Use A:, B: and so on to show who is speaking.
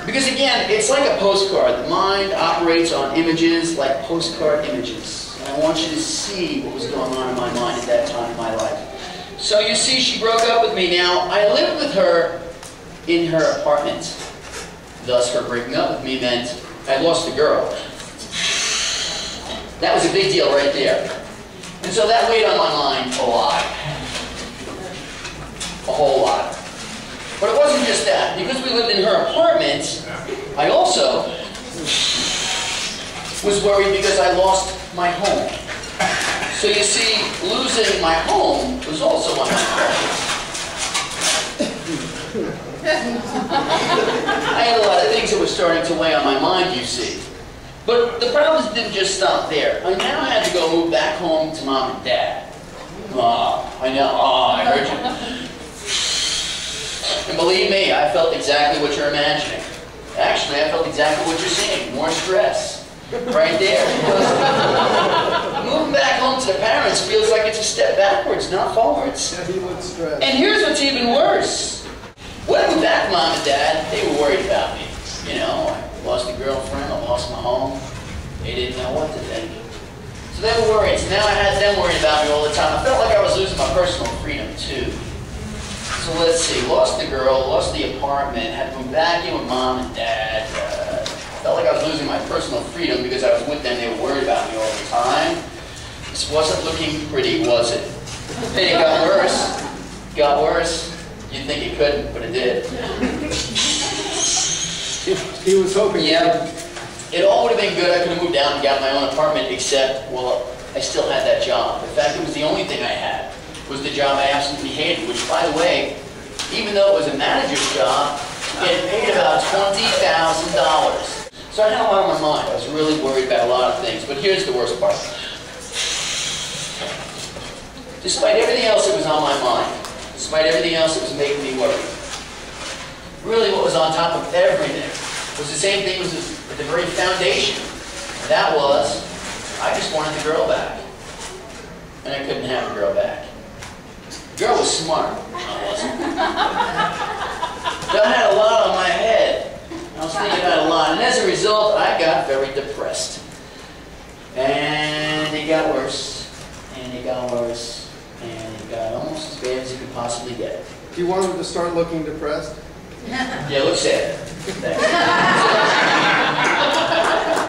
A: Because again, it's like a postcard. The mind operates on images like postcard images. And I want you to see what was going on in my mind at that time in my life. So you see, she broke up with me. Now, I lived with her in her apartment. Thus, her breaking up with me meant I lost a girl. That was a big deal right there. And so that weighed on my mind a lot. A whole lot. But it wasn't just that. Because we lived in her apartment, I also was worried because I lost my home. So you see, losing my home was also on my mind. I had a lot of things that were starting to weigh on my mind, you see. But the problems didn't just stop there. I now had to go move back home to Mom and Dad. I know, I heard you. And believe me, I felt exactly what you're imagining. Actually, I felt exactly what you're seeing. More stress. Right there. Moving back home to the parents feels like it's a step backwards, not forwards. And here's what's even worse. When I moved back to Mom and Dad, they were worried about me. You know, I lost a girlfriend, I lost my home. They didn't know what to think. So they were worried. So now I had them worried about me all the time. I felt like I was losing my personal freedom too. So let's see, lost the girl, lost the apartment, had to move back in with Mom and Dad. Felt like I was losing my personal freedom because I was with them. They were worried about me all the time. This wasn't looking pretty, was it? And it got worse. It got worse. You'd think it couldn't, but it did.
B: He was hoping.
A: Yeah. It all would have been good. I could have moved down and got my own apartment, except, well, I still had that job. In fact, it was the only thing I had, was the job I absolutely hated, which, by the way, even though it was a manager's job, it paid about $20,000. So I had a lot on my mind. I was really worried about a lot of things. But here's the worst part. Despite everything else that was on my mind, despite everything else that was making me worry, really what was on top of everything was the same thing, was at the very foundation. And that was, I just wanted the girl back. And I couldn't have the girl back. The girl was smart. I wasn't. So I had a lot on my head. I was thinking about a lot, and as a result, I got very depressed. And it got worse, and it got worse, and it got almost as bad as it could possibly get.
B: You wanted to start looking depressed?
A: Yeah, look sad. Thanks.